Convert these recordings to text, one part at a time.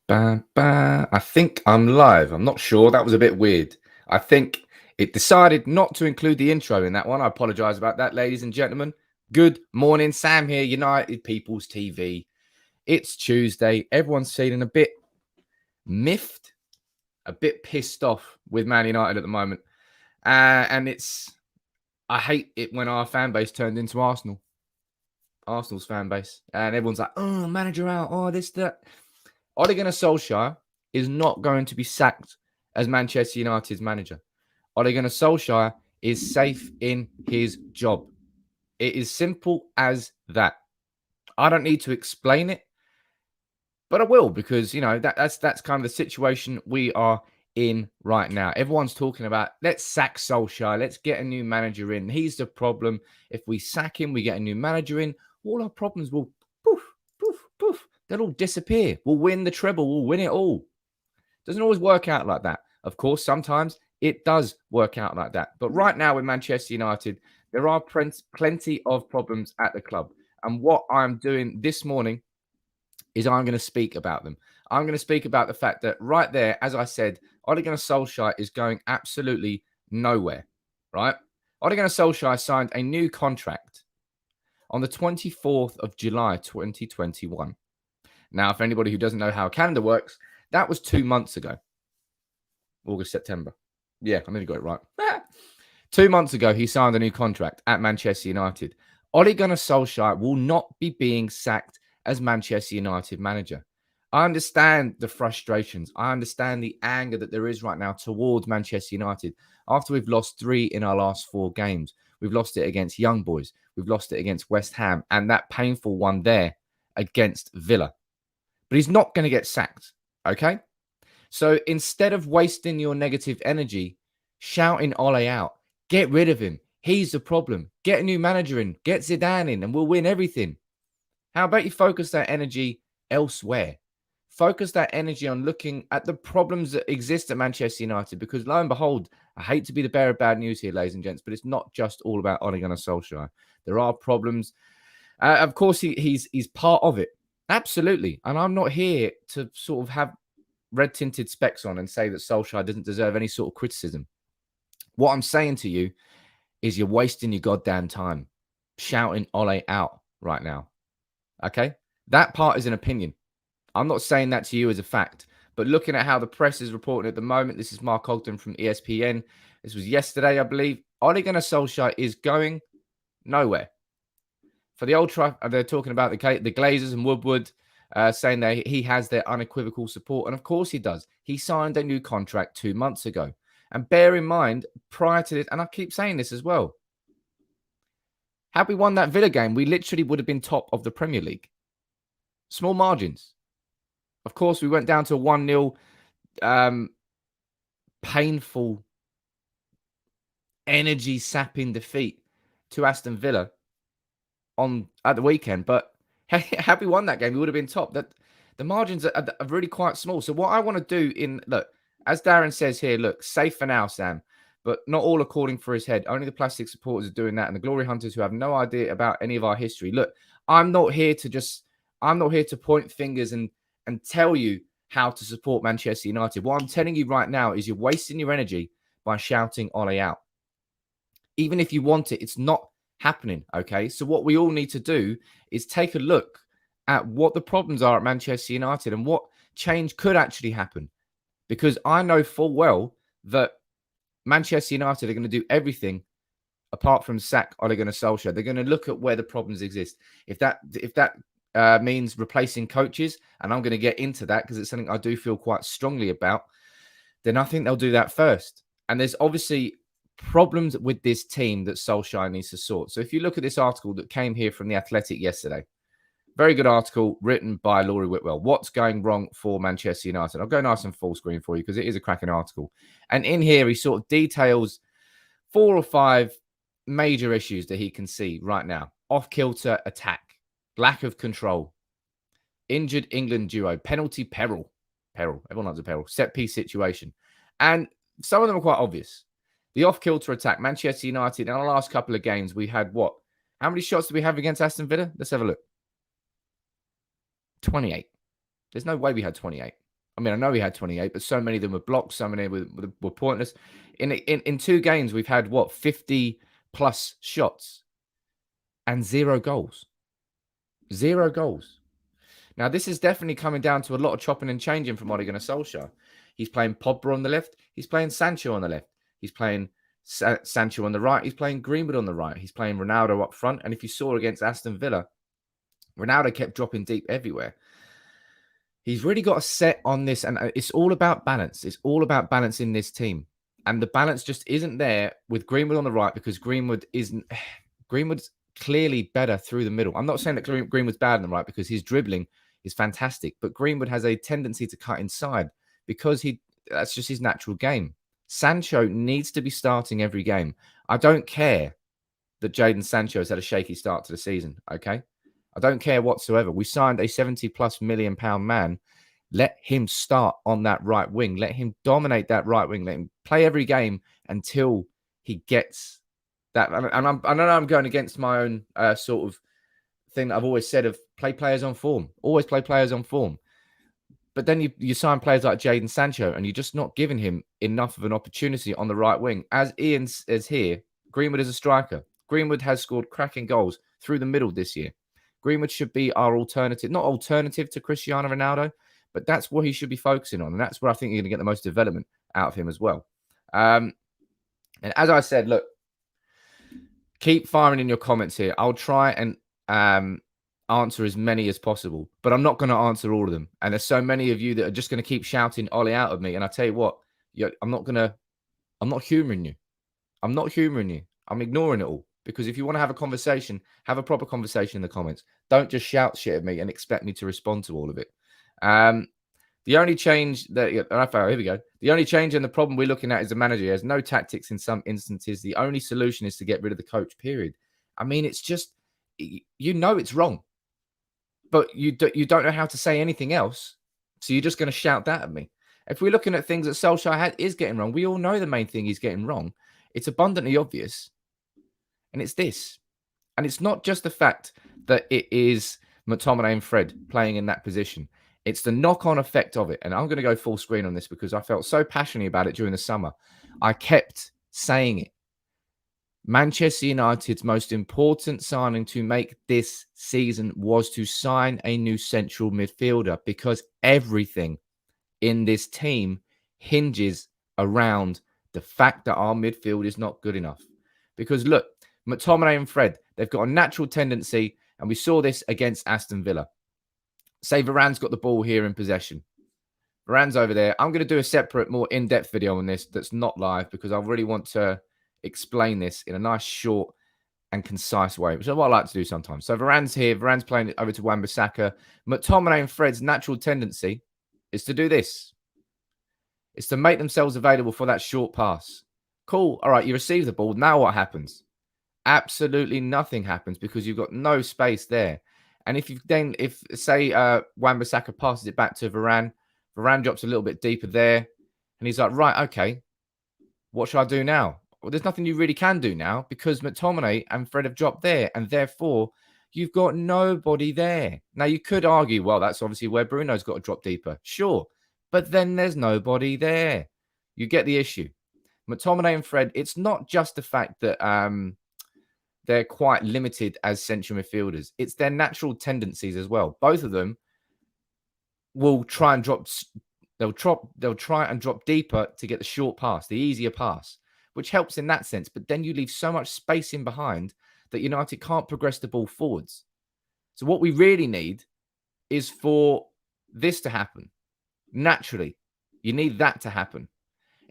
I think I'm live. I'm not sure. That was a bit weird. I think it decided not to include the intro in that one. I apologize about that, ladies and gentlemen. Good morning. Sam here, United People's TV. It's Tuesday. Everyone's feeling a bit miffed, a bit pissed off with Man United at the moment. I hate it when our fan base turned into Arsenal's fan base. And everyone's like, oh, manager out. Oh, this, that. Ole Gunnar Solskjaer is not going to be sacked as Manchester United's manager. Ole Gunnar Solskjaer is safe in his job. It is simple as that. I don't need to explain it, but I will because, that's kind of the situation we are in right now. Everyone's talking about, let's sack Solskjaer. Let's get a new manager in. He's the problem. If we sack him, we get a new manager in. All our problems will poof, poof, poof. They'll all disappear. We'll win the treble. We'll win it all. Doesn't always work out like that. Of course, sometimes it does work out like that. But right now with Manchester United, there are plenty of problems at the club. And what I'm doing this morning is I'm going to speak about them. I'm going to speak about the fact that right there, as I said, Ole Gunnar Solskjaer is going absolutely nowhere, right? Ole Gunnar Solskjaer signed a new contract on the 24th of July, 2021. Now, for anybody who doesn't know how a calendar works, that was 2 months ago. August, September. Yeah, I nearly got it right. 2 months ago, he signed a new contract at Manchester United. Ole Gunnar Solskjaer will not be being sacked as Manchester United manager. I understand the frustrations. I understand the anger that there is right now towards Manchester United after we've lost 3 in our last 4 games. We've lost it against Young Boys. We've lost it against West Ham and that painful one there against Villa. But he's not going to get sacked, okay? So instead of wasting your negative energy, shouting Ole out, get rid of him. He's the problem. Get a new manager in. Get Zidane in and we'll win everything. How about you focus that energy elsewhere? Focus that energy on looking at the problems that exist at Manchester United because lo and behold, I hate to be the bearer of bad news here, ladies and gents, but it's not just all about Ole Gunnar Solskjaer. There are problems. Of course, he's part of it. Absolutely. And I'm not here to sort of have red-tinted specs on and say that Solskjaer doesn't deserve any sort of criticism. What I'm saying to you is you're wasting your goddamn time shouting Ole out right now. Okay? That part is an opinion. I'm not saying that to you as a fact. But looking at how the press is reporting at the moment, this is Mark Ogden from ESPN. This was yesterday, I believe. Ole Gunnar Solskjaer is going nowhere. For the Old Trafford, they're talking about the Glazers and Woodward, saying that he has their unequivocal support. And of course he does. He signed a new contract 2 months ago. And bear in mind, prior to this, and I keep saying this as well, had we won that Villa game, we literally would have been top of the Premier League. Small margins. Of course, we went down to 1-0, painful, energy-sapping defeat to Aston Villa at the weekend. But had we won that game, we would have been top. That the margins are really quite small. So what I want to do look, as Darren says here, look, safe for now, Sam, but not all are calling for his head. Only the plastic supporters are doing that, and the glory hunters who have no idea about any of our history. Look, I'm not here to point fingers and tell you how to support Manchester United. What I'm telling you right now is you're wasting your energy by shouting Ole out. Even if you want it, it's not happening, okay? So what we all need to do is take a look at what the problems are at Manchester United and what change could actually happen. Because I know full well that Manchester United are going to do everything apart from sack Ole Gunnar Solskjaer. They're going to look at where the problems exist. If that means replacing coaches, and I'm going to get into that because it's something I do feel quite strongly about, then I think they'll do that first. And there's obviously problems with this team that Solskjaer needs to sort. So if you look at this article that came here from The Athletic yesterday, very good article written by Laurie Whitwell. What's going wrong for Manchester United? I'll go nice and full screen for you because it is a cracking article. And in here, he sort of details 4 or 5 major issues that he can see right now. Off-kilter attack, lack of control, injured England duo, penalty peril. Everyone loves a peril. Set-piece situation. And some of them are quite obvious. The off-kilter attack, Manchester United, in our last couple of games, we had what? How many shots did we have against Aston Villa? Let's have a look. 28. There's no way we had 28. I mean, I know he had 28, but so many of them were blocked. So many were pointless. In 2 games, we've had, 50 plus shots and 0 goals. 0 goals. Now, this is definitely coming down to a lot of chopping and changing from Ole Gunnar Solskjaer. He's playing Pogba on the left. He's playing Sancho on the left. He's playing Sancho on the right. He's playing Greenwood on the right. He's playing Ronaldo up front. And if you saw against Aston Villa, Ronaldo kept dropping deep everywhere. He's really got a set on this, and it's all about balance. It's all about balance in this team. And the balance just isn't there with Greenwood on the right because Greenwood's clearly better through the middle. I'm not saying that Greenwood's bad on the right because his dribbling is fantastic, but Greenwood has a tendency to cut inside because that's just his natural game. Sancho needs to be starting every game. I don't care that Jadon Sancho has had a shaky start to the season, okay? I don't care whatsoever. We signed a 70+ million pound man. Let him start on that right wing. Let him dominate that right wing. Let him play every game until he gets that. And I know I'm going against my own sort of thing that I've always said of play players on form. Always play players on form. But then you sign players like Jadon Sancho and you're just not giving him enough of an opportunity on the right wing. As Ian says here, Greenwood is a striker. Greenwood has scored cracking goals through the middle this year. Greenwood should be our alternative, not alternative to Cristiano Ronaldo, but that's what he should be focusing on. And that's where I think you're going to get the most development out of him as well. And as I said, look, keep firing in your comments here. I'll try and answer as many as possible, but I'm not going to answer all of them. And there's so many of you that are just going to keep shouting Ole out of me. And I tell you what, I'm not humoring you. I'm not humoring you. I'm ignoring it all. Because if you want to have a conversation, have a proper conversation in the comments. Don't just shout shit at me and expect me to respond to all of it. The only change here we go. The only change and the problem we're looking at is the manager. He has no tactics in some instances. The only solution is to get rid of the coach, period. I mean, it's just, it's wrong. But you don't know how to say anything else. So you're just going to shout that at me. If we're looking at things that Solskjaer is getting wrong, we all know the main thing he's getting wrong. It's abundantly obvious. And it's this. And it's not just the fact that it is McTominay and Fred playing in that position. It's the knock-on effect of it. And I'm going to go full screen on this because I felt so passionate about it during the summer. I kept saying it. Manchester United's most important signing to make this season was to sign a new central midfielder because everything in this team hinges around the fact that our midfield is not good enough. Because look, McTominay and Fred, they've got a natural tendency, and we saw this against Aston Villa. Say Varane's got the ball here in possession. Varane's over there. I'm going to do a separate, more in-depth video on this that's not live because I really want to explain this in a nice, short and concise way, which is what I like to do sometimes. So Varane's here. Varane's playing it over to Wan-Bissaka. McTominay and Fred's natural tendency is to do this. It's to make themselves available for that short pass. Cool. All right, you receive the ball. Now what happens? Absolutely nothing happens because you've got no space there. And if say Wan-Bissaka passes it back to Varane, Varane drops a little bit deeper there, and he's like, right, okay, what should I do now? Well, there's nothing you really can do now because McTominay and Fred have dropped there, and therefore you've got nobody there. Now you could argue, well, that's obviously where Bruno's got to drop deeper, sure, but then there's nobody there. You get the issue. McTominay and Fred, it's not just the fact that they're quite limited as central midfielders. It's their natural tendencies as well. Both of them will try and drop. They'll try and drop deeper to get the short pass, the easier pass, which helps in that sense. But then you leave so much space in behind that United can't progress the ball forwards. So what we really need is for this to happen naturally. You need that to happen.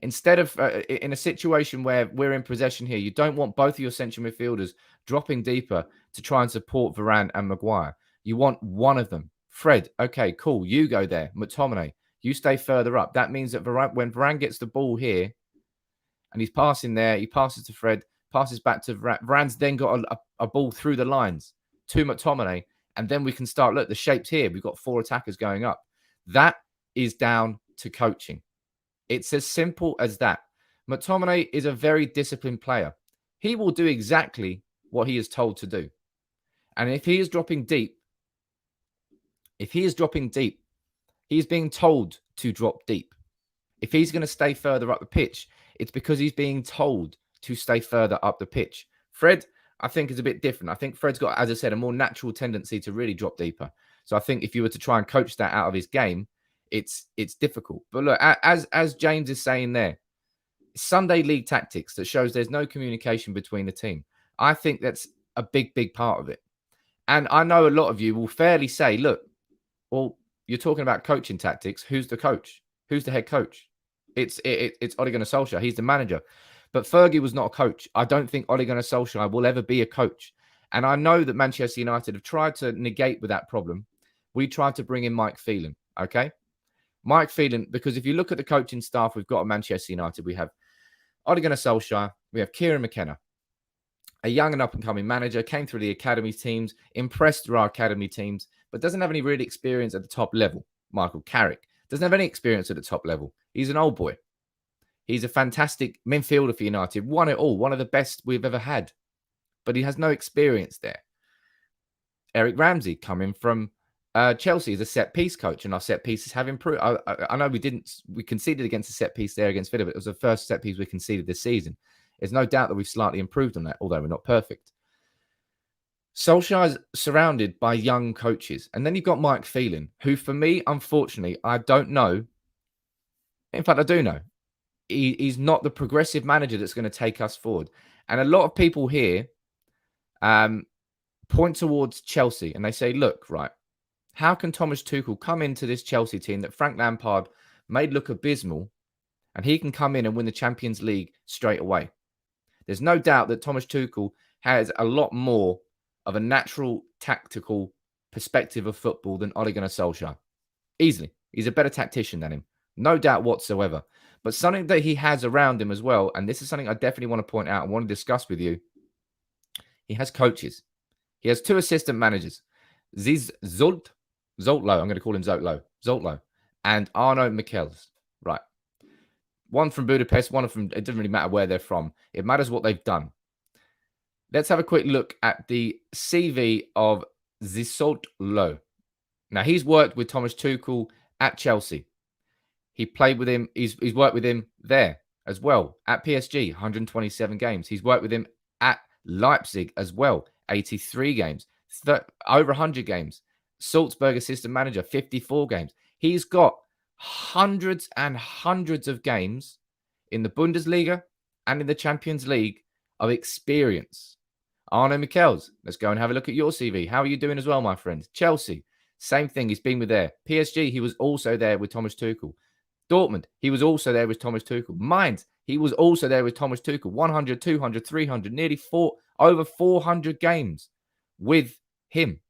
Instead of in a situation where we're in possession here, you don't want both of your central midfielders dropping deeper to try and support Varane and Maguire. You want one of them. Fred, okay, cool. You go there. McTominay, you stay further up. That means that when Varane gets the ball here and he's passing there, he passes to Fred, passes back to Varane. Varane's then got a ball through the lines to McTominay, and then we can start. Look, the shape's here. We've got 4 attackers going up. That is down to coaching. It's as simple as that. McTominay is a very disciplined player. He will do exactly what he is told to do. And if he is dropping deep, he's being told to drop deep. If he's going to stay further up the pitch, it's because he's being told to stay further up the pitch. Fred, I think, is a bit different. I think Fred's got, as I said, a more natural tendency to really drop deeper. So I think if you were to try and coach that out of his game, it's difficult. But look, as James is saying there, Sunday league tactics that shows there's no communication between the team. I think that's a big part of it. And I know a lot of you will fairly say, look, well, you're talking about coaching tactics. Who's the coach? Who's the head coach? It's Ole Gunnar Solskjaer. He's the manager. But Fergie was not a coach. I don't think Ole Gunnar Solskjaer will ever be a coach. And I know that Manchester United have tried to negate with that problem. We tried to bring in Mike Phelan, okay? Mike Phelan, because if you look at the coaching staff we've got at Manchester United, we have Ole Gunnar Solskjaer, we have Kieran McKenna, a young and up-and-coming manager, came through the academy teams, impressed through our academy teams, but doesn't have any real experience at the top level. Michael Carrick doesn't have any experience at the top level. He's an old boy. He's a fantastic midfielder for United, won it all, one of the best we've ever had, but he has no experience there. Eric Ramsey coming from Chelsea is a set-piece coach, and our set pieces have improved. I know we conceded against a set-piece there against Villa, but it was the first set-piece we conceded this season. There's no doubt that we've slightly improved on that, although we're not perfect. Solskjaer's surrounded by young coaches. And then you've got Mike Phelan, who for me, unfortunately, I don't know. In fact, I do know. He's not the progressive manager that's going to take us forward. And a lot of people here point towards Chelsea and they say, look, right, how can Thomas Tuchel come into this Chelsea team that Frank Lampard made look abysmal and he can come in and win the Champions League straight away? There's no doubt that Thomas Tuchel has a lot more of a natural tactical perspective of football than Ole Gunnar Solskjaer. Easily. He's a better tactician than him. No doubt whatsoever. But something that he has around him as well, and this is something I definitely want to point out and want to discuss with you, he has coaches. He has two assistant managers. Zoltlo, I'm going to call him Zoltlo, and Arno Michels. Right. One from Budapest, one from, it doesn't really matter where they're from. It matters what they've done. Let's have a quick look at the CV of Zoltlo. Now, he's worked with Thomas Tuchel at Chelsea. He played with him. He's worked with him there as well at PSG, 127 games. He's worked with him at Leipzig as well, 83 games, over 100 games. Salzburg assistant manager, 54 games. He's got hundreds and hundreds of games in the Bundesliga and in the Champions League of experience. Arno Michels, let's go and have a look at your CV. How are you doing as well, my friend? Chelsea, same thing. He's been with there. PSG, he was also there with Thomas Tuchel. Dortmund, he was also there with Thomas Tuchel. Mainz, he was also there with Thomas Tuchel. 100, 200, 300, nearly over 400 games with him.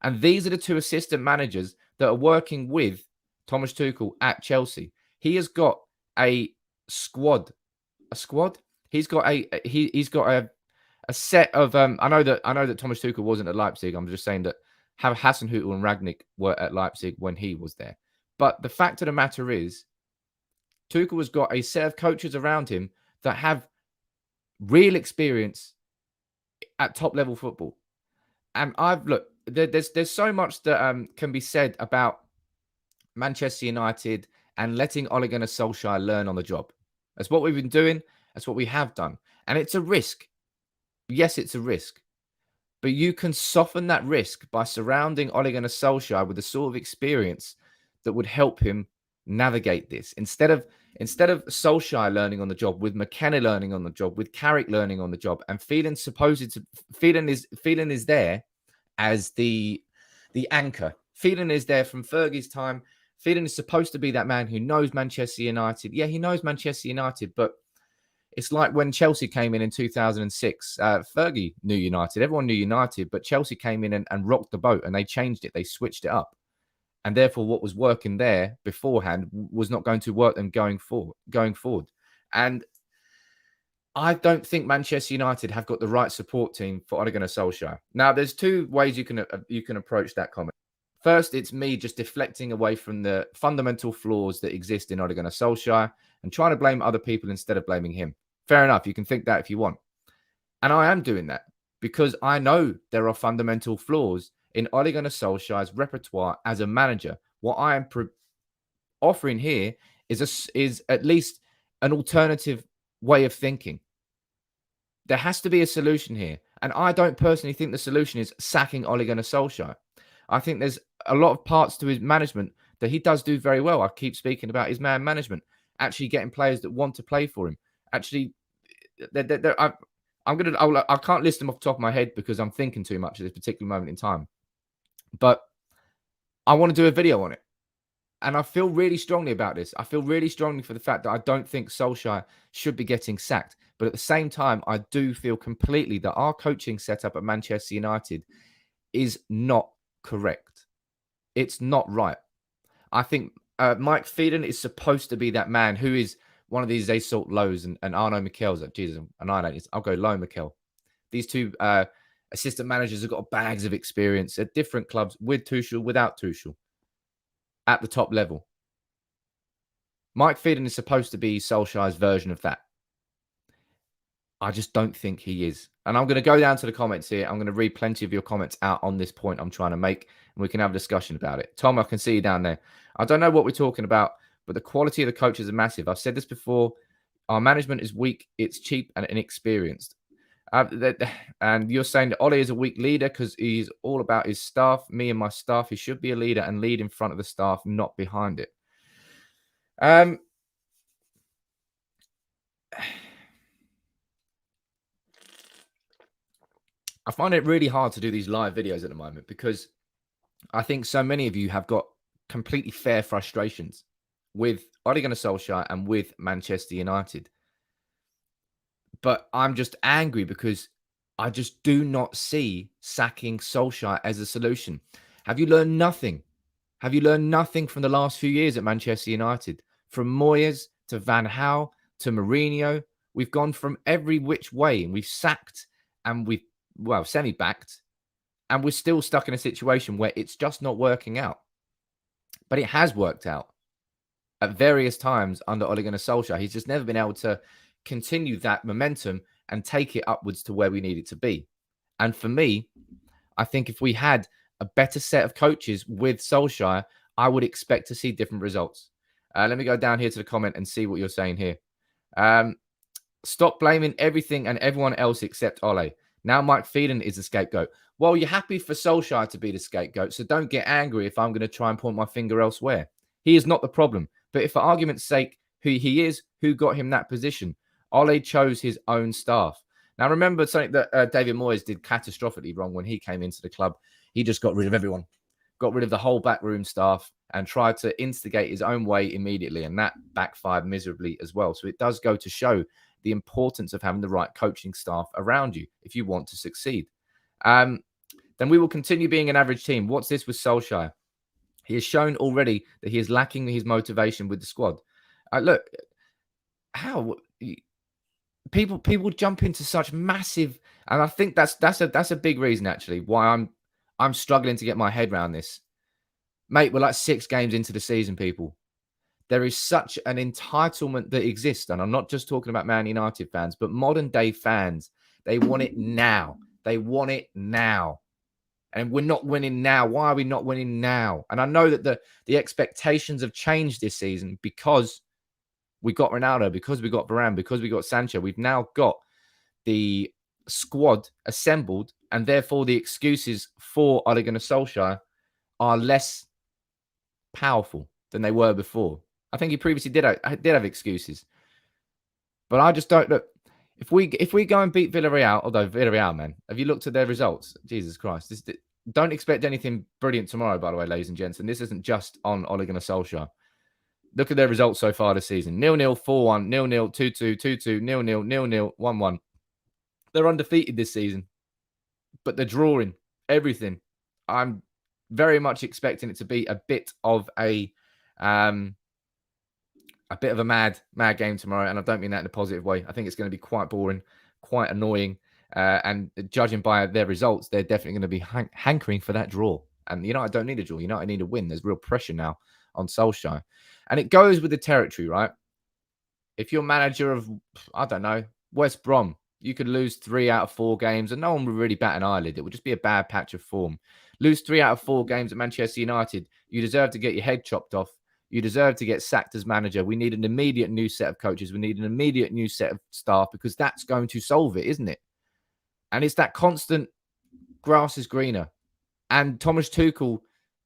And these are the two assistant managers that are working with Thomas Tuchel at Chelsea. He has got a squad. A squad? He's got a set of I know that Thomas Tuchel wasn't at Leipzig. I'm just saying that Hasenhüttl and Rangnick were at Leipzig when he was there. But the fact of the matter is, Tuchel has got a set of coaches around him that have real experience at top level football. And there's so much that can be said about Manchester United and letting Ole Gunnar Solskjaer learn on the job. That's what we've been doing. That's what we have done. And it's a risk. Yes, it's a risk. But you can soften that risk by surrounding Ole Gunnar Solskjaer with the sort of experience that would help him navigate this. Instead of Solskjaer learning on the job, with McKenna learning on the job, with Carrick learning on the job, and Phelan is there as the anchor. Phelan is there from Fergie's time. Phelan is supposed to be that man who knows Manchester United. Yeah, he knows Manchester United, but it's like when Chelsea came in 2006. Fergie knew United. Everyone knew United, but Chelsea came in and rocked the boat, and they changed it. They switched it up. And therefore, what was working there beforehand was not going to work them going forward. And I don't think Manchester United have got the right support team for Ole Gunnar Solskjaer. Now, there's two ways you can approach that comment. First, it's me just deflecting away from the fundamental flaws that exist in Ole Gunnar Solskjaer and trying to blame other people instead of blaming him. Fair enough. You can think that if you want. And I am doing that because I know there are fundamental flaws in Ole Gunnar Solskjaer's repertoire as a manager. What I am offering here is at least an alternative way of thinking. There has to be a solution here. And I don't personally think the solution is sacking Ole Gunnar Solskjaer. I think there's a lot of parts to his management that he does do very well. I keep speaking about his man management, actually getting players that want to play for him. Actually, I can't list them off the top of my head because I'm thinking too much at this particular moment in time. But I want to do a video on it. And I feel really strongly about this. I feel really strongly for the fact that I don't think Solskjaer should be getting sacked. But at the same time, I do feel completely that our coaching setup at Manchester United is not correct. It's not right. I think Mike Phelan is supposed to be that man who is one of these Assault Lows and Arno Mikel's. Jesus, I'll go Low Mikel. These two assistant managers have got bags of experience at different clubs with Tuchel, without Tuchel, at the top level. Mike Phelan is supposed to be Solskjaer's version of that. I just don't think he is. And I'm going to go down to the comments here. I'm going to read plenty of your comments out on this point I'm trying to make, and we can have a discussion about it. Tom, I can see you down there. I don't know what we're talking about, but the quality of the coaches are massive. I've said this before. Our management is weak. It's cheap and inexperienced. And you're saying that Ole is a weak leader because he's all about his staff, me and my staff. He should be a leader and lead in front of the staff, not behind it. I find it really hard to do these live videos at the moment because I think so many of you have got completely fair frustrations with Ole Gunnar Solskjaer and with Manchester United. But I'm just angry because I just do not see sacking Solskjaer as a solution. Have you learned nothing? Have you learned nothing from the last few years at Manchester United? From Moyes to Van Gaal to Mourinho, we've gone from every which way and we've sacked and we've semi-backed, and we're still stuck in a situation where it's just not working out. But it has worked out at various times under Ole Gunnar Solskjaer. He's just never been able to continue that momentum and take it upwards to where we need it to be. And for me, I think if we had a better set of coaches with Solskjaer, I would expect to see different results. Let me go down here to the comment and see what you're saying here. Stop blaming everything and everyone else except Ole. Now Mike Phelan is the scapegoat. Well, you're happy for Solskjaer to be the scapegoat, so don't get angry if I'm going to try and point my finger elsewhere. He is not the problem. But if for argument's sake, who he is, who got him that position? Ole chose his own staff. Now, remember something that David Moyes did catastrophically wrong when he came into the club. He just got rid of everyone, got rid of the whole backroom staff and tried to instigate his own way immediately. And that backfired miserably as well. So it does go to show the importance of having the right coaching staff around you if you want to succeed. Then we will continue being an average team. What's this with Solskjaer? He has shown already that he is lacking his motivation with the squad. Look, how people jump into such massive, and I think that's a big reason actually why I'm struggling to get my head around this. Mate, we're like 6 games into the season, people. There is such an entitlement that exists. And I'm not just talking about Man United fans, but modern day fans. They want it now. They want it now. And we're not winning now. Why are we not winning now? And I know that the expectations have changed this season because we got Ronaldo, because we got Varane, because we got Sancho. We've now got the squad assembled, and therefore the excuses for Ole Gunnar Solskjaer are less powerful than they were before. I think he previously did have excuses, but I just don't look. If we go and beat Villarreal, although Villarreal, man, have you looked at their results? Jesus Christ! Don't expect anything brilliant tomorrow, by the way, ladies and gents. And this isn't just on Ole Gunnar Solskjaer. Look at their results so far this season: 0-0, 4-1, 0-0, 2-2, 2-2, 0-0, 0-0, 1-1. They're undefeated this season, but they're drawing everything. I'm very much expecting it to be a bit of a mad game tomorrow, and I don't mean that in a positive way. I think it's going to be quite boring, quite annoying, and judging by their results, they're definitely going to be hankering for that draw. And I don't need a draw. I need a win. There's real pressure now on Solskjaer, and it goes with the territory, right? If you're manager of, I don't know, West Brom, you could lose 3 out of 4 games, and no one would really bat an eyelid. It would just be a bad patch of form. Lose 3 out of 4 games at Manchester United, you deserve to get your head chopped off. You deserve to get sacked as manager. We need an immediate new set of coaches. We need an immediate new set of staff because that's going to solve it, isn't it? And it's that constant grass is greener. And Thomas Tuchel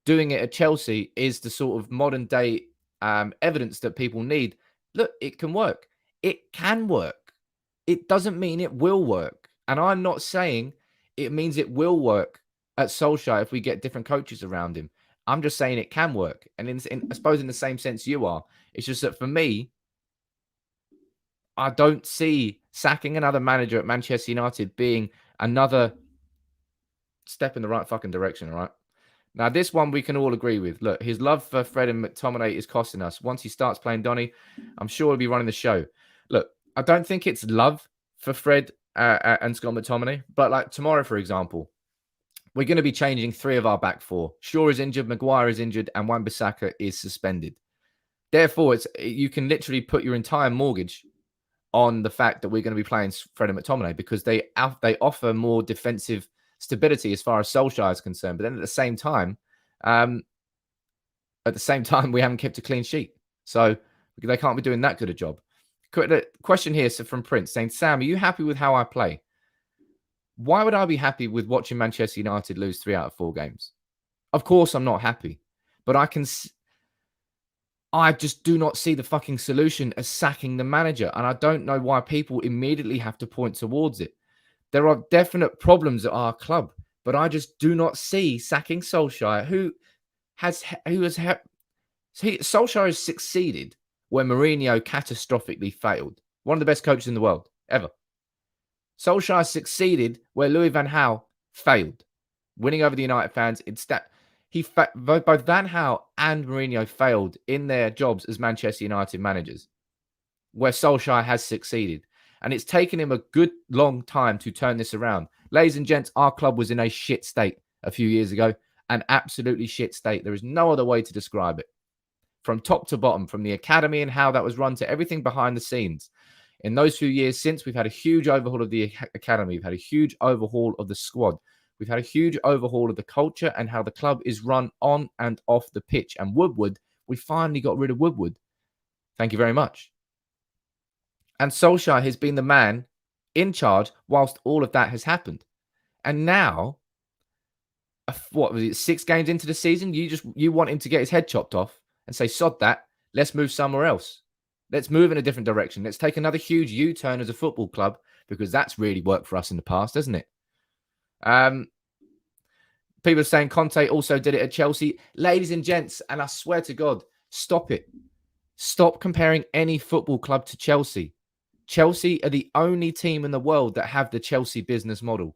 doing it at Chelsea is the sort of modern day evidence that people need. Look, it can work. It can work. It doesn't mean it will work. And I'm not saying it means it will work at Solskjaer if we get different coaches around him. I'm just saying it can work. And I suppose in the same sense you are. It's just that for me, I don't see sacking another manager at Manchester United being another step in the right fucking direction, all right? Now, this one we can all agree with. Look, his love for Fred and McTominay is costing us. Once he starts playing Donny, I'm sure he'll be running the show. Look, I don't think it's love for Fred and Scott McTominay, but like tomorrow, for example, we're going to be changing 3 of our back 4. Shaw is injured, Maguire is injured, and Wan-Bissaka is suspended. Therefore, you can literally put your entire mortgage on the fact that we're going to be playing Fred and McTominay because they offer more defensive stability as far as Solskjaer is concerned. But then at the same time, we haven't kept a clean sheet. So they can't be doing that good a job. Question here from Prince saying, Sam, are you happy with how I play? Why would I be happy with watching Manchester United lose 3 out of 4 games? Of course I'm not happy. But I just do not see the fucking solution as sacking the manager. And I don't know why people immediately have to point towards it. There are definite problems at our club, but I just do not see sacking Solskjaer, Solskjaer has succeeded where Mourinho catastrophically failed. One of the best coaches in the world, ever. Solskjaer succeeded where Louis van Gaal failed, winning over the United fans. Both Van Gaal and Mourinho failed in their jobs as Manchester United managers, where Solskjaer has succeeded. And it's taken him a good long time to turn this around. Ladies and gents, our club was in a shit state a few years ago, an absolutely shit state. There is no other way to describe it. From top to bottom, from the academy and how that was run to everything behind the scenes. In those few years since, we've had a huge overhaul of the academy. We've had a huge overhaul of the squad. We've had a huge overhaul of the culture and how the club is run on and off the pitch. And Woodward, we finally got rid of Woodward. Thank you very much. And Solskjaer has been the man in charge whilst all of that has happened. And now, what was it, 6 games into the season, you want him to get his head chopped off and say, sod that, let's move somewhere else. Let's move in a different direction. Let's take another huge U-turn as a football club because that's really worked for us in the past, hasn't it? People are saying Conte also did it at Chelsea. Ladies and gents, and I swear to God, stop it. Stop comparing any football club to Chelsea. Chelsea are the only team in the world that have the Chelsea business model.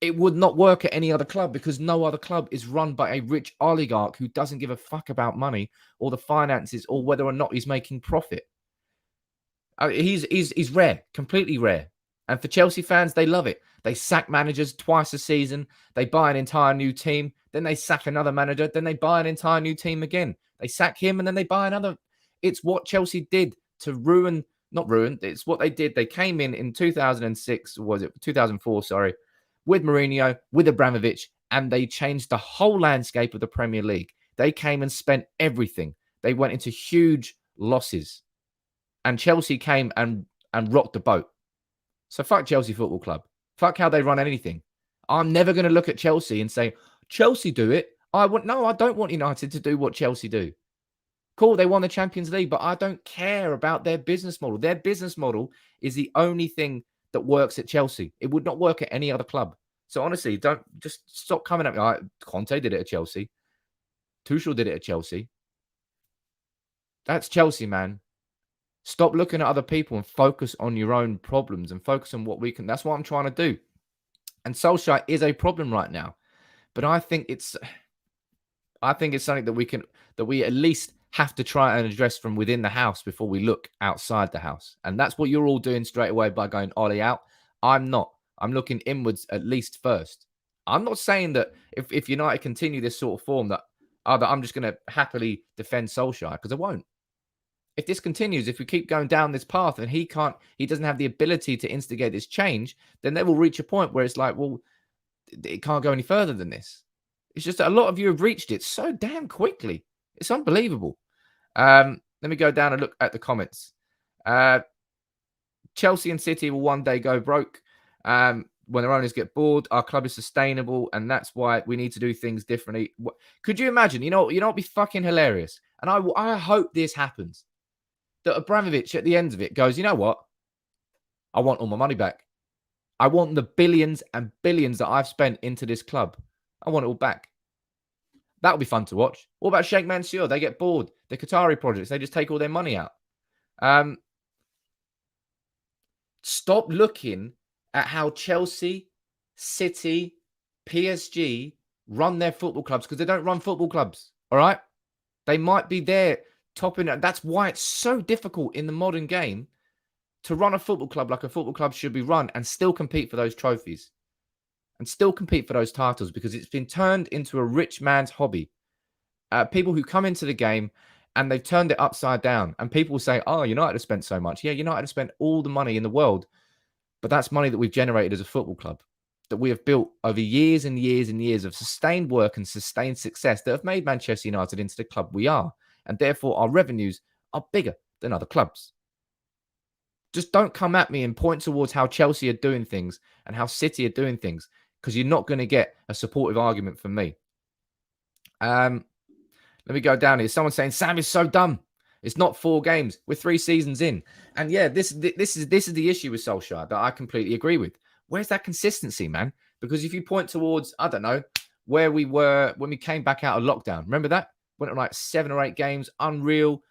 It would not work at any other club because no other club is run by a rich oligarch who doesn't give a fuck about money or the finances or whether or not he's making profit. He's rare, completely rare. And for Chelsea fans, they love it. They sack managers twice a season. They buy an entire new team. Then they sack another manager. Then they buy an entire new team again. They sack him and then they buy another. It's what Chelsea did to not ruin. It's what they did. They came in 2006, was it 2004? Sorry, with Mourinho, with Abramovich, and they changed the whole landscape of the Premier League. They came and spent everything. They went into huge losses. And Chelsea came and rocked the boat. So fuck Chelsea Football Club. Fuck how they run anything. I'm never going to look at Chelsea and say, Chelsea do it. I don't want United to do what Chelsea do. Cool, they won the Champions League, but I don't care about their business model. Their business model is the only thing that works at Chelsea. It would not work at any other club. So honestly, don't just stop coming at me. Conte did it at Chelsea. Tuchel did it at Chelsea. That's Chelsea, man. Stop looking at other people and focus on your own problems and focus on what we can. That's what I'm trying to do. And Solskjaer is a problem right now. But I think it's something that we at least have to try and address from within the house before we look outside the house. And that's what you're all doing straight away by going Ole out. I'm not. I'm looking inwards at least first. I'm not saying that if United continue this sort of form that I'm just going to happily defend Solskjaer, because I won't. If this continues, if we keep going down this path and he doesn't have the ability to instigate this change, then they will reach a point where it's like, well, it can't go any further than this. It's just that a lot of you have reached it so damn quickly. It's unbelievable. Let me go down and look at the comments. Chelsea and City will one day go broke. When their owners get bored, our club is sustainable, and that's why we need to do things differently. Could you imagine? It'd be fucking hilarious. And I hope this happens. That Abramovich at the end of it goes, you know what? I want all my money back. I want the billions and billions that I've spent into this club. I want it all back. That would be fun to watch. What about Sheikh Mansour? They get bored. The Qatari projects, they just take all their money out. Stop looking at how Chelsea, City, PSG run their football clubs, because they don't run football clubs, all right? They might be there topping it. That's why it's so difficult in the modern game to run a football club like a football club should be run and still compete for those trophies and still compete for those titles, because it's been turned into a rich man's hobby. People who come into the game and they've turned it upside down, and people will say, oh, United have spent so much. Yeah, United have spent all the money in the world, but that's money that we've generated as a football club, that we have built over years and years and years of sustained work and sustained success that have made Manchester United into the club we are. And therefore, our revenues are bigger than other clubs. Just don't come at me and point towards how Chelsea are doing things and how City are doing things, because you're not going to get a supportive argument from me. Let me go down here. Someone saying Sam is so dumb. It's not 4 games. We're 3 seasons in. And yeah, this is the issue with Solskjaer that I completely agree with. Where's that consistency, man? Because if you point towards, I don't know, where we were when we came back out of lockdown. Remember that? Went on like 7 or 8 games. Unreal.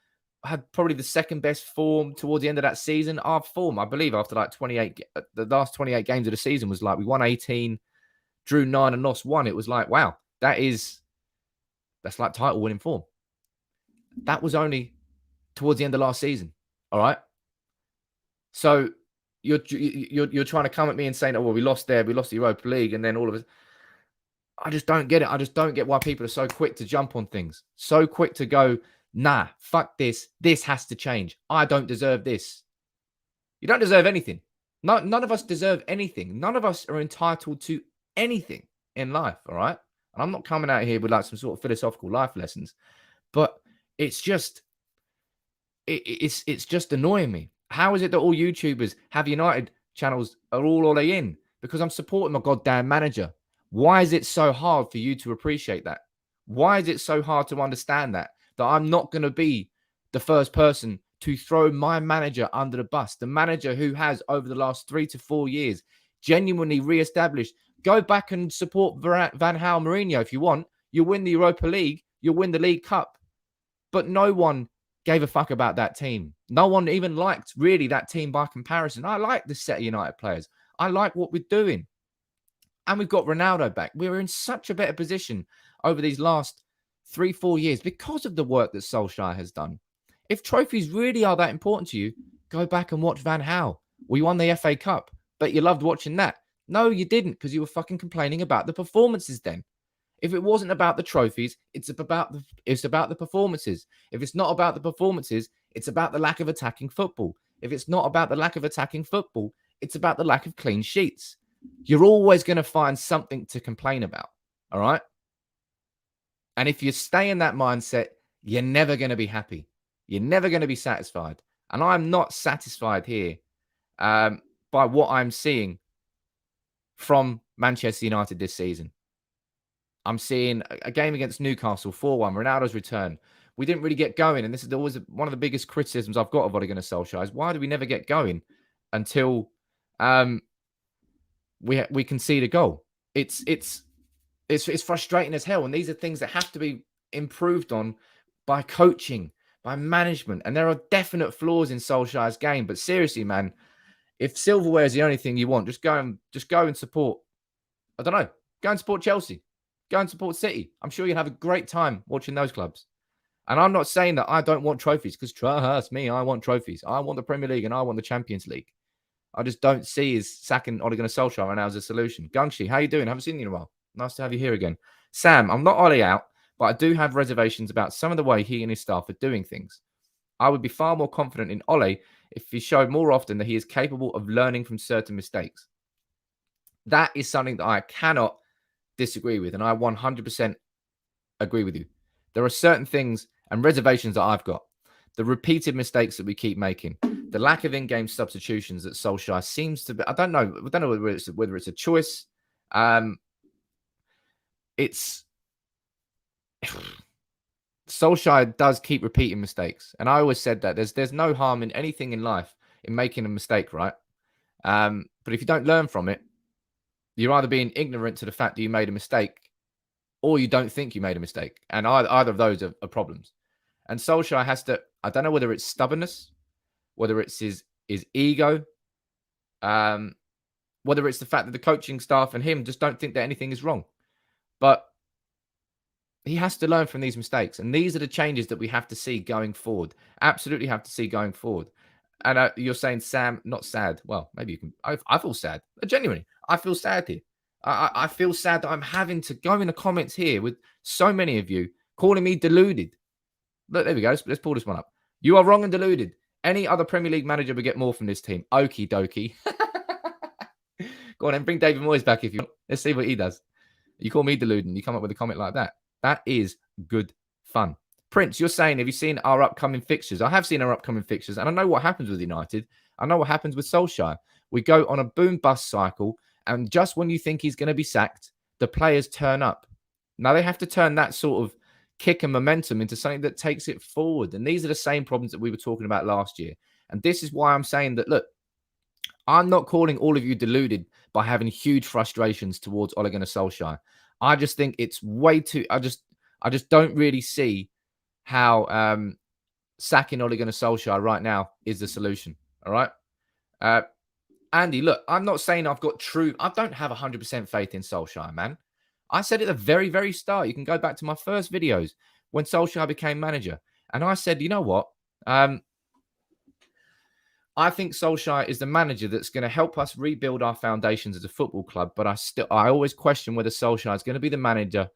Had probably the second best form towards the end of that season. Our form, I believe, after like 28, the last 28 games of the season was like we won 18, drew 9 and lost 1. It was like, wow, that's like title winning form. That was only towards the end of last season. All right. So you're trying to come at me and saying, oh, well, we lost there, we lost the Europa League, and then all of it. I just don't get it. I just don't get why people are so quick to jump on things, so quick to go, nah, fuck this. This has to change. I don't deserve this. You don't deserve anything. None of us deserve anything. None of us are entitled to anything in life. All right. And I'm not coming out here with like some sort of philosophical life lessons, but it's just, it's just annoying me. How is it that all YouTubers have United channels are all in? Because I'm supporting my goddamn manager. Why is it so hard for you to appreciate that? Why is it so hard to understand that I'm not going to be the first person to throw my manager under the bus? The manager who has, over the last 3 to 4 years, genuinely re-established. Go back and support Van Gaal, Mourinho if you want. You'll win the Europa League. You'll win the League Cup. But no one gave a fuck about that team. No one even liked really that team by comparison. I like the set of United players. I like what we're doing. And we've got Ronaldo back. We're in such a better position over these last 3-4 years because of the work that Solskjaer has done. If trophies really are that important to you, go back and watch Van Gaal. We won the FA Cup, but you loved watching that. No, you didn't, because you were fucking complaining about the performances then. If it wasn't about the trophies, it's about the performances. If it's not about the performances, it's about the lack of attacking football. If it's not about the lack of attacking football, it's about the lack of clean sheets. You're always going to find something to complain about, all right? And if you stay in that mindset, you're never going to be happy. You're never going to be satisfied. And I'm not satisfied here by what I'm seeing from Manchester United this season. I'm seeing a game against Newcastle, 4-1, Ronaldo's return. We didn't really get going. And this is always one of the biggest criticisms I've got of Ole Gunnar Solskjaer is why do we never get going until we concede a goal? It's frustrating as hell. And these are things that have to be improved on by coaching, by management. And there are definite flaws in Solskjaer's game. But seriously, man, if silverware is the only thing you want, just go and support, I don't know, go and support Chelsea. Go and support City. I'm sure you'll have a great time watching those clubs. And I'm not saying that I don't want trophies, because trust me, I want trophies. I want the Premier League and I want the Champions League. I just don't see is sacking Ole Gunnar Solskjaer right now as a solution. Gungshi, how you doing? Haven't seen you in a while. Nice to have you here again. Sam, I'm not Ole out, but I do have reservations about some of the way he and his staff are doing things. I would be far more confident in Ole if he showed more often that he is capable of learning from certain mistakes. That is something that I cannot disagree with, and I 100% agree with you. There are certain things and reservations that I've got. the repeated mistakes that we keep making, the lack of in-game substitutions that Solskjaer seems to be. I don't know whether it's a choice. It's Solskjaer does keep repeating mistakes, and I always said that there's no harm in anything in life in making a mistake, right? But if you don't learn from it, you're either being ignorant to the fact that you made a mistake, or you don't think you made a mistake, and either of those are problems. And Solskjaer has to. I don't know whether it's stubbornness, whether it's his ego, whether it's the fact that the coaching staff and him just don't think that anything is wrong. But he has to learn from these mistakes. And these are the changes that we have to see going forward. Absolutely have to see going forward. And you're saying, Sam, not sad. Well, maybe you can. I feel sad. Genuinely, I feel sad here. I feel sad that I'm having to go in the comments here with so many of you calling me deluded. Look, there we go. Let's pull this one up. You are wrong and deluded. Any other Premier League manager would get more from this team. Okie dokie. Go on and bring David Moyes back if you want. Let's see what he does. You call me deluded and you come up with a comment like that. That is good fun. Prince, you're saying, have you seen our upcoming fixtures? I have seen our upcoming fixtures, and I know what happens with United. I know what happens with Solskjaer. We go on a boom-bust cycle, and just when you think he's going to be sacked, the players turn up. Now, they have to turn that sort of kick and momentum into something that takes it forward. And these are the same problems that we were talking about last year. And this is why I'm saying that, look, I'm not calling all of you deluded by having huge frustrations towards Ole Gunnar Solskjaer. I just think it's way too. I just don't really see how sacking Ole Gunnar Solskjaer right now is the solution. All right, Andy. Look, I'm not saying I've got true. I don't have 100% faith in Solskjaer, man. I said at the very, very start. You can go back to my first videos when Solskjaer became manager, and I said, you know what? I think Solskjaer is the manager that's going to help us rebuild our foundations as a football club. But I always question whether Solskjaer is going to be the manager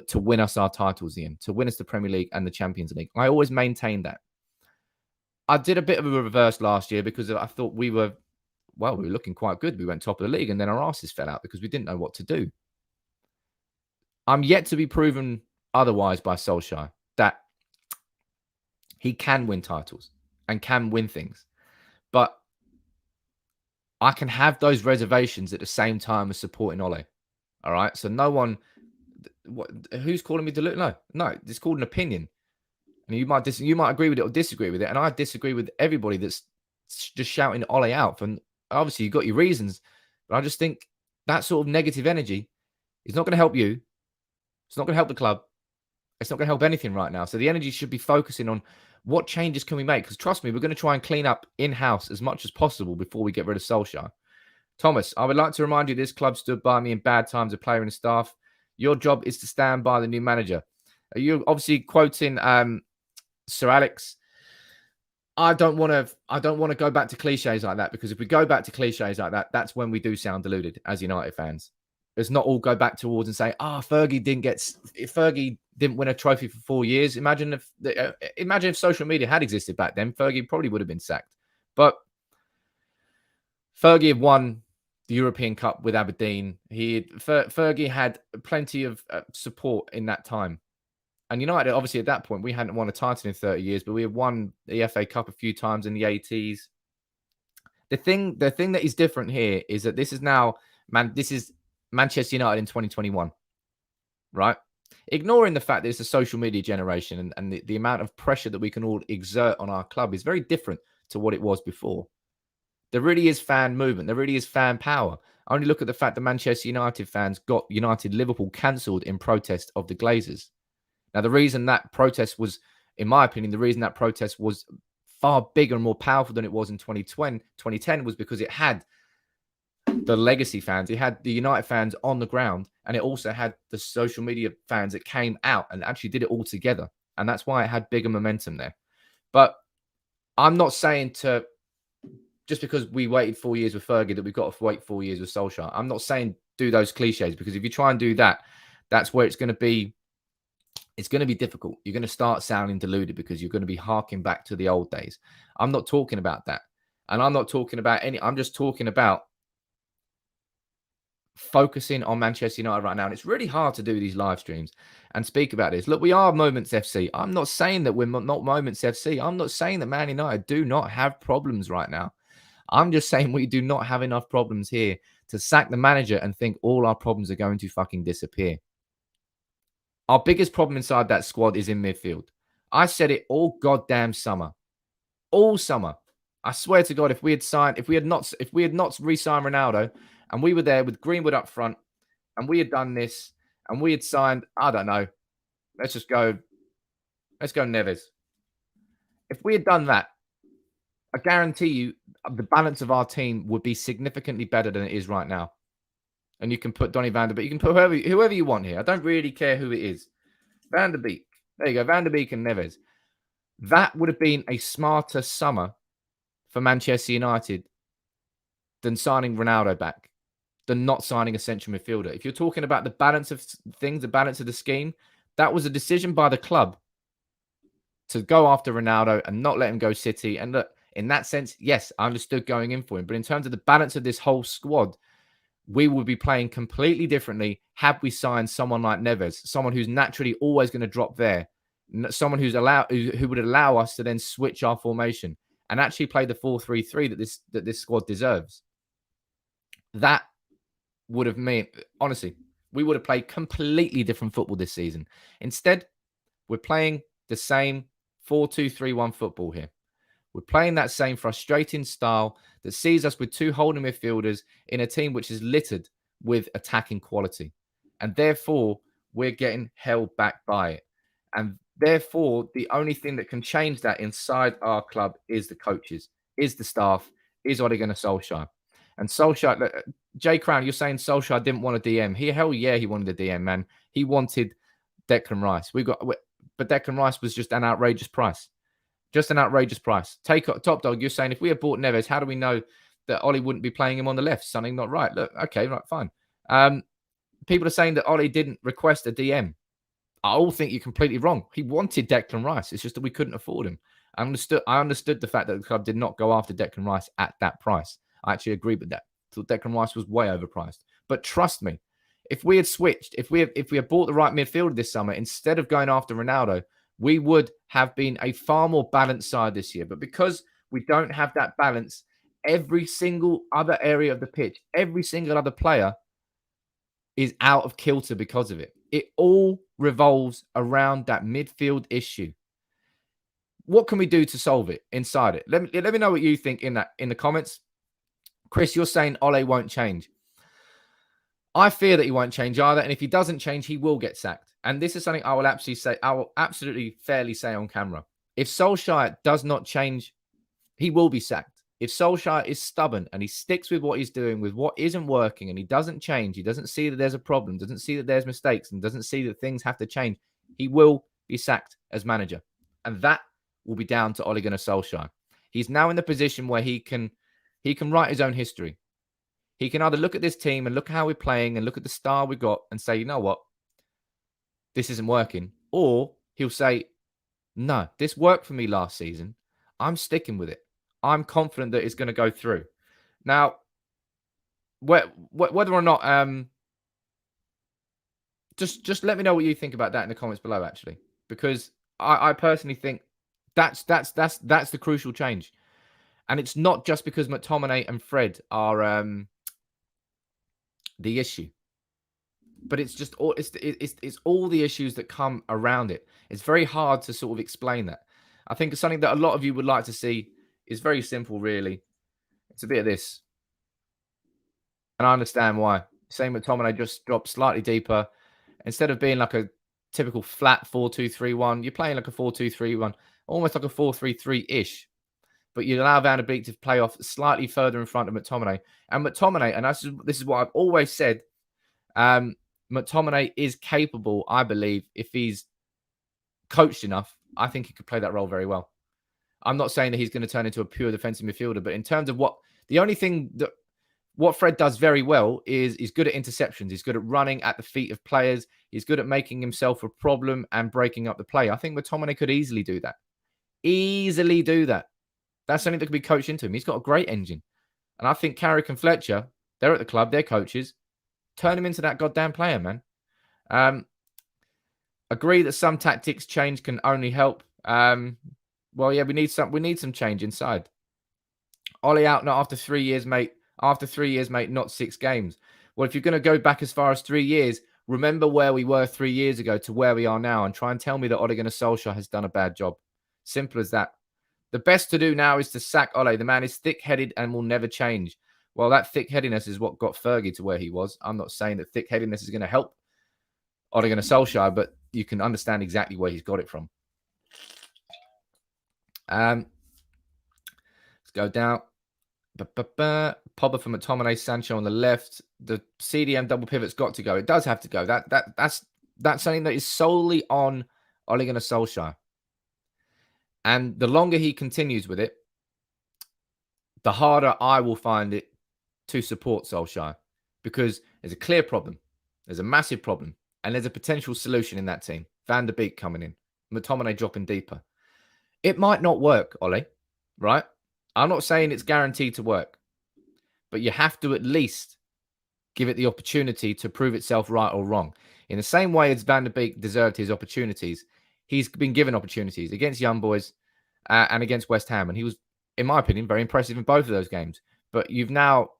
to win us our titles in, to win us the Premier League and the Champions League. I always maintain that. I did a bit of a reverse last year because I thought we were looking quite good. We went top of the league and then our asses fell out because we didn't know what to do. I'm yet to be proven otherwise by Solskjaer that he can win titles and can win things. But I can have those reservations at the same time as supporting Ole. All right. So no one, who's calling me deluded? No, it's called an opinion. And you might agree with it or disagree with it. And I disagree with everybody that's just shouting Ole out. And obviously you've got your reasons, but I just think that sort of negative energy is not going to help you. It's not going to help the club. It's not going to help anything right now. So the energy should be focusing on what changes can we make? Because trust me, we're going to try and clean up in-house as much as possible before we get rid of Solskjaer. Thomas, I would like to remind you this club stood by me in bad times, a player and staff. Your job is to stand by the new manager. You're obviously quoting Sir Alex. I don't want to go back to cliches like that, because if we go back to cliches like that, that's when we do sound deluded as United fans. Let's not all go back towards and say, Fergie didn't win a trophy for 4 years. Imagine if social media had existed back then, Fergie probably would have been sacked. But Fergie had won the European Cup with Aberdeen. Fergie had plenty of support in that time. And United, obviously, at that point, we hadn't won a title in 30 years, but we had won the FA Cup a few times in the 80s. The thing that is different here is that this is Manchester United in 2021, right? Ignoring the fact that it's a social media generation and the amount of pressure that we can all exert on our club is very different to what it was before. There really is fan movement. There really is fan power. I only look at the fact that Manchester United fans got United Liverpool cancelled in protest of the Glazers. Now, the reason that protest was, in my opinion, the reason that protest was far bigger and more powerful than it was in 2010 was because it had the legacy fans, it had the United fans on the ground, and it also had the social media fans that came out and actually did it all together. And that's why it had bigger momentum there. But I'm not saying just because we waited 4 years with Fergie that we've got to wait 4 years with Solskjaer. I'm not saying do those cliches, because if you try and do that, that's where it's going to be difficult. You're going to start sounding deluded because you're going to be harking back to the old days. I'm not talking about that. And I'm not talking about I'm just talking about focusing on Manchester United right now. And it's really hard to do these live streams and speak about this. Look, we are Moments FC. I'm not saying that we're not Moments FC. I'm not saying that Man United do not have problems right now. I'm just saying we do not have enough problems here to sack the manager and think all our problems are going to fucking disappear. Our biggest problem inside that squad is in midfield. I said it all goddamn summer. All summer. I swear to God, if we had not re-signed Ronaldo and we were there with Greenwood up front and we had done this and we had signed, I don't know, let's go Neves. If we had done that, I guarantee you the balance of our team would be significantly better than it is right now. And you can put Donny van der Beek, you can put whoever you want here. I don't really care who it is. Van der Beek. There you go, Van der Beek and Neves. That would have been a smarter summer for Manchester United than signing Ronaldo back, than not signing a central midfielder. If you're talking about the balance of things, the balance of the scheme, that was a decision by the club to go after Ronaldo and not let him go City. And look, in that sense, yes, I understood going in for him. But in terms of the balance of this whole squad, we would be playing completely differently had we signed someone like Neves, someone who's naturally always going to drop there, someone who would allow us to then switch our formation and actually play the 4-3-3 that this squad deserves. That would have meant, honestly, we would have played completely different football this season. Instead, we're playing the same 4-2-3-1 football here. We're playing that same frustrating style that sees us with two holding midfielders in a team which is littered with attacking quality. And therefore, we're getting held back by it. And therefore, the only thing that can change that inside our club is the coaches, is the staff, is Ole Gunnar Solskjaer. And Solskjaer, Jay Crown, you're saying Solskjaer didn't want a DM. Hell yeah, he wanted a DM, man. He wanted Declan Rice. But Declan Rice was just an outrageous price. Just an outrageous price. Top dog, you're saying if we had bought Neves, how do we know that Ole wouldn't be playing him on the left? Something not right. Look, okay, right, fine. People are saying that Ole didn't request a DM. I all think you're completely wrong. He wanted Declan Rice. It's just that we couldn't afford him. I understood the fact that the club did not go after Declan Rice at that price. I actually agreed with that. I thought Declan Rice was way overpriced. But trust me, if we had switched, if we had bought the right midfielder this summer instead of going after Ronaldo, we would have been a far more balanced side this year. But because we don't have that balance, every single other area of the pitch, every single other player is out of kilter because of it. It all revolves around that midfield issue. What can we do to solve it inside it? Let me know what you think in the comments. Chris, you're saying Ole won't change. I fear that he won't change either. And if he doesn't change, he will get sacked. And this is something I will absolutely fairly say on camera. If Solskjaer does not change, he will be sacked. If Solskjaer is stubborn and he sticks with what he's doing, with what isn't working, and he doesn't change, he doesn't see that there's a problem, doesn't see that there's mistakes, and doesn't see that things have to change, he will be sacked as manager. And that will be down to Ole Gunnar Solskjaer. He's now in the position where he can write his own history. He can either look at this team and look at how we're playing and look at the star we got and say, you know what, this isn't working. Or he'll say, no, this worked for me last season. I'm sticking with it. I'm confident that it's going to go through. Now, whether or not, just let me know what you think about that in the comments below, actually, because I personally think that's the crucial change, and it's not just because McTominay and Fred are the issue, but it's just all it's all the issues that come around it. It's very hard to sort of explain that. I think it's something that a lot of you would like to see. Is very simple, really. It's a bit of this. And I understand why. Same McTominay just dropped slightly deeper. Instead of being like a typical flat 4-2-3-1, you're playing like a 4-2-3-1, almost like a 4-3-3-ish. But you allow Van der Beek to play off slightly further in front of McTominay. And McTominay, and this is what I've always said, McTominay is capable, I believe, if he's coached enough, I think he could play that role very well. I'm not saying that he's going to turn into a pure defensive midfielder, but in terms of the only thing that what Fred does very well is he's good at interceptions. He's good at running at the feet of players. He's good at making himself a problem and breaking up the play. I think McTominay could easily do that. Easily do that. That's something that could be coached into him. He's got a great engine. And I think Carrick and Fletcher, they're at the club, they're coaches. Turn him into that goddamn player, man. Agree that some tactics change can only help. Well, yeah, we need some change inside. Ole out not after 3 years, mate. After 3 years, mate, not 6 games. Well, if you're going to go back as far as 3 years, remember where we were 3 years ago to where we are now and try and tell me that Ole Gunnar Solskjaer has done a bad job. Simple as that. The best to do now is to sack Ole. The man is thick-headed and will never change. Well, that thick-headedness is what got Fergie to where he was. I'm not saying that thick-headedness is going to help Ole Gunnar Solskjaer, but you can understand exactly where he's got it from. Let's go down. Pogba from McTominay, Sancho on the left. The CDM double pivot's got to go. It does have to go. That's something that is solely on Ole Gunnar Solskjaer. And the longer he continues with it, the harder I will find it to support Solskjaer, because there's a clear problem. There's a massive problem. And there's a potential solution in that team. Van der Beek coming in. McTominay dropping deeper. It might not work, Ole, right? I'm not saying it's guaranteed to work, but you have to at least give it the opportunity to prove itself right or wrong. In the same way as Van der Beek deserved his opportunities, he's been given opportunities against Young Boys and against West Ham. And he was, in my opinion, very impressive in both of those games. But you've now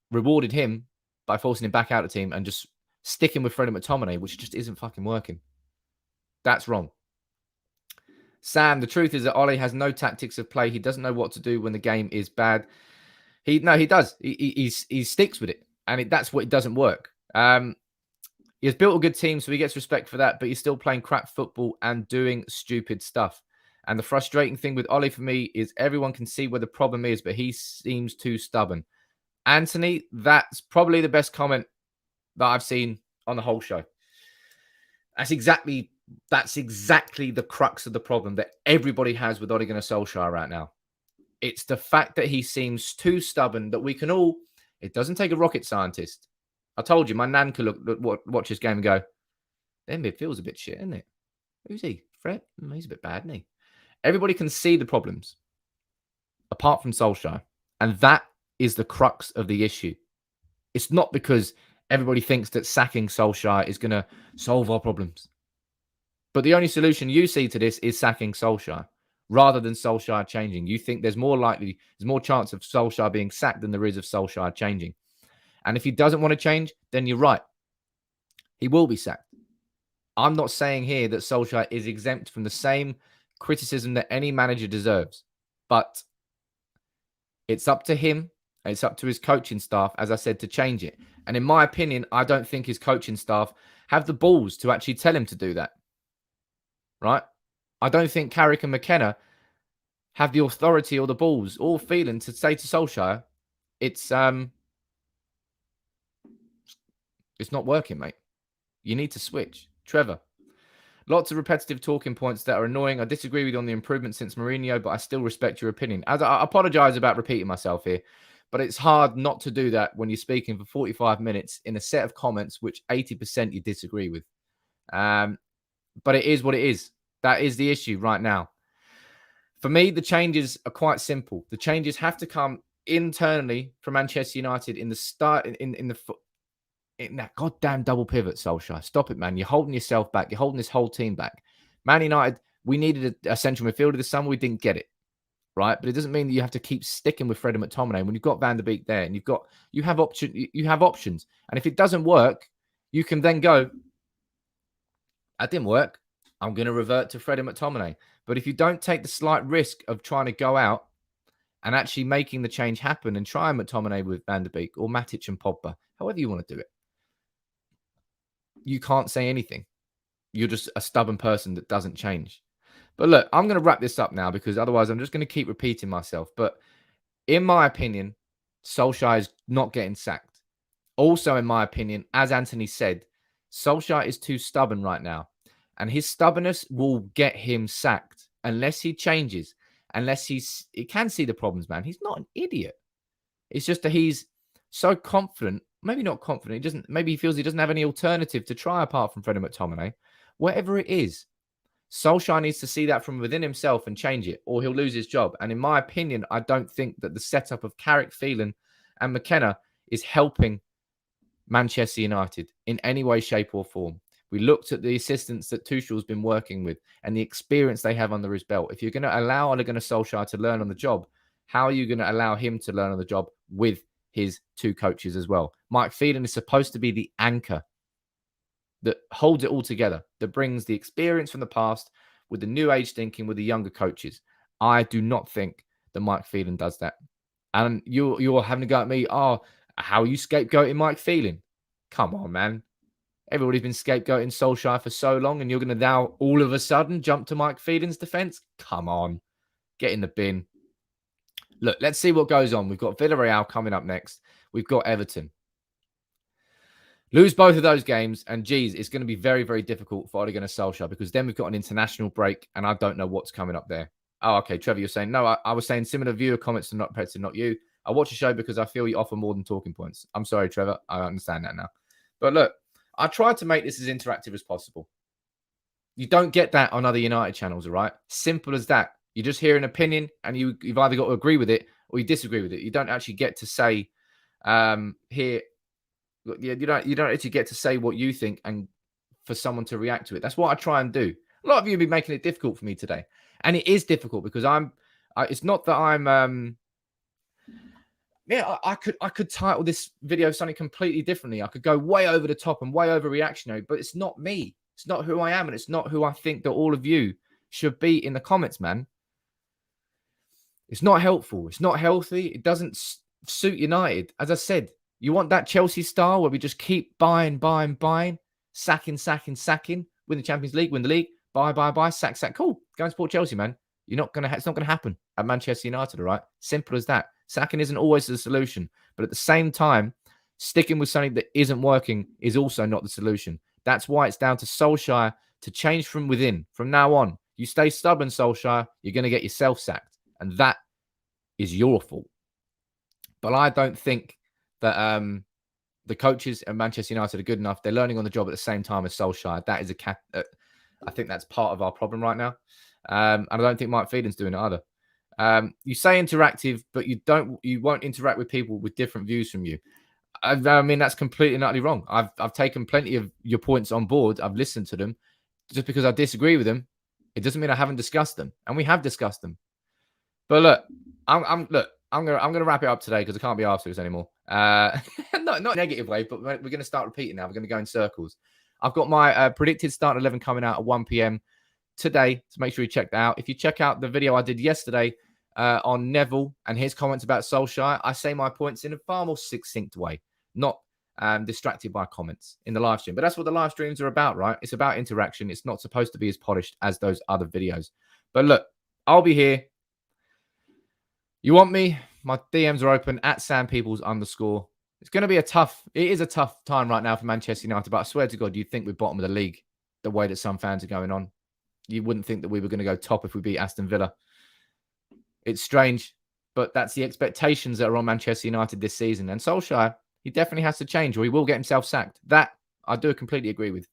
rewarded him by forcing him back out of the team and just sticking with Freddie McTominay, which just isn't fucking working. That's wrong. Sam, the truth is that Ole has no tactics of play. He doesn't know what to do when the game is bad. He does. He sticks with it. And that's what it doesn't work. He has built a good team, so he gets respect for that, but he's still playing crap football and doing stupid stuff. And the frustrating thing with Ole for me is everyone can see where the problem is, but he seems too stubborn. Anthony, that's probably the best comment that I've seen on the whole show. That's exactly the crux of the problem that everybody has with Ole Gunnar Solskjaer right now. It's the fact that he seems too stubborn that we can all... It doesn't take a rocket scientist. I told you, my nan could watch this game and go, their midfield's a bit shit, isn't it? Who's he? Fred? He's a bit bad, isn't he? Everybody can see the problems, apart from Solskjaer. And that is the crux of the issue. It's not because everybody thinks that sacking Solskjaer is going to solve our problems. But the only solution you see to this is sacking Solskjaer rather than Solskjaer changing. You think there's more chance of Solskjaer being sacked than there is of Solskjaer changing. And if he doesn't want to change, then you're right. He will be sacked. I'm not saying here that Solskjaer is exempt from the same criticism that any manager deserves. But it's up to him. It's up to his coaching staff, as I said, to change it. And in my opinion, I don't think his coaching staff have the balls to actually tell him to do that. Right? I don't think Carrick and McKenna have the authority or the balls or feeling to say to Solskjaer, it's not working, mate. You need to switch. Trevor, lots of repetitive talking points that are annoying. I disagree with you on the improvement since Mourinho, but I still respect your opinion. As I apologize about repeating myself here, but it's hard not to do that when you're speaking for 45 minutes in a set of comments which 80% you disagree with. But it is what it is. That is the issue right now. For me, the changes are quite simple. The changes have to come internally from Manchester United in the start, in that goddamn double pivot, Solskjaer. Stop it, man. You're holding yourself back. You're holding this whole team back. Man United, we needed a central midfielder this summer. We didn't get it, right? But it doesn't mean that you have to keep sticking with Freddie McTominay when you've got Van der Beek there and you have options. And if it doesn't work, you can then go, that didn't work. I'm going to revert to Freddie McTominay. But if you don't take the slight risk of trying to go out and actually making the change happen and try McTominay with Van der Beek or Matic and Pogba, however you want to do it, you can't say anything. You're just a stubborn person that doesn't change. But look, I'm going to wrap this up now because otherwise I'm just going to keep repeating myself. But in my opinion, Solskjaer is not getting sacked. Also, in my opinion, as Anthony said, Solskjaer is too stubborn right now. And his stubbornness will get him sacked unless he changes. Unless he can see the problems, man. He's not an idiot. It's just that he's so confident. Maybe not confident. Maybe he feels he doesn't have any alternative to try apart from Freddie McTominay. Whatever it is, Solskjaer needs to see that from within himself and change it, or he'll lose his job. And in my opinion, I don't think that the setup of Carrick, Phelan, and McKenna is helping Manchester United in any way, shape, or form. We looked at the assistants that Tuchel's been working with and the experience they have under his belt. If you're going to allow Ole Gunnar Solskjaer to learn on the job, how are you going to allow him to learn on the job with his two coaches as well? Mike Phelan is supposed to be the anchor that holds it all together, that brings the experience from the past with the new age thinking with the younger coaches. I do not think that Mike Phelan does that. And you're having to go at me, oh, how are you scapegoating Mike Phelan? Come on, man. Everybody's been scapegoating Solskjaer for so long, and you're going to now all of a sudden jump to Mike Phelan's defense? Come on. Get in the bin. Look, let's see what goes on. We've got Villarreal coming up next. We've got Everton. Lose both of those games, and geez, it's going to be very, very difficult for Ole Gunnar Solskjaer because then we've got an international break, and I don't know what's coming up there. Oh, okay, Trevor, you're saying, no, I was saying similar viewer comments to not Pets and not you. I watch a show because I feel you offer more than talking points. I'm sorry, Trevor. I understand that now. But look, I tried to make this as interactive as possible. You don't get that on other United channels, all right? Simple as that. You just hear an opinion, and you've either got to agree with it or you disagree with it. You don't actually get to say here. You don't actually get to say what you think and for someone to react to it. That's what I try and do. A lot of you have been making it difficult for me today. And it is difficult because it's not that I'm, I could title this video something completely differently. I could go way over the top and way over reactionary, but it's not me. It's not who I am. And it's not who I think that all of you should be in the comments, man. It's not helpful. It's not healthy. It doesn't suit United. As I said, you want that Chelsea style where we just keep buying, sacking, win the Champions League, win the league, buy, sack. Cool. Go and support Chelsea, man. It's not going to happen at Manchester United, all right? Simple as that. Sacking isn't always the solution. But at the same time, sticking with something that isn't working is also not the solution. That's why it's down to Solskjaer to change from within. From now on, you stay stubborn, Solskjaer, you're going to get yourself sacked. And that is your fault. But I don't think that the coaches at Manchester United are good enough. They're learning on the job at the same time as Solskjaer. That is I think that's part of our problem right now. And I don't think Mike Phelan's doing it either. You say interactive, but you won't interact with people with different views from you. I mean, that's completely and utterly wrong. I've taken plenty of your points on board. I've listened to them. Just because I disagree with them, it doesn't mean I haven't discussed them. And we have discussed them. But look, I'm gonna wrap it up today because I can't be asked this anymore. Not in a negative way, but we're gonna start repeating now. We're gonna go in circles. I've got my predicted start 11 coming out at 1 p.m. today, so make sure you check that out. If you check out the video I did yesterday on Neville and his comments about Solskjaer, I say my points in a far more succinct way, not distracted by comments in the live stream. But that's what the live streams are about, right? It's about interaction. It's not supposed to be as polished as those other videos. But look, I'll be here. You want me? My DMs are open at @SamPeoples_. It's going to be it is a tough time right now for Manchester United, but I swear to God, you'd think we're bottom of the league the way that some fans are going on. You wouldn't think that we were going to go top if we beat Aston Villa. It's strange, but that's the expectations that are on Manchester United this season. And Solskjaer, he definitely has to change or he will get himself sacked. That I do completely agree with.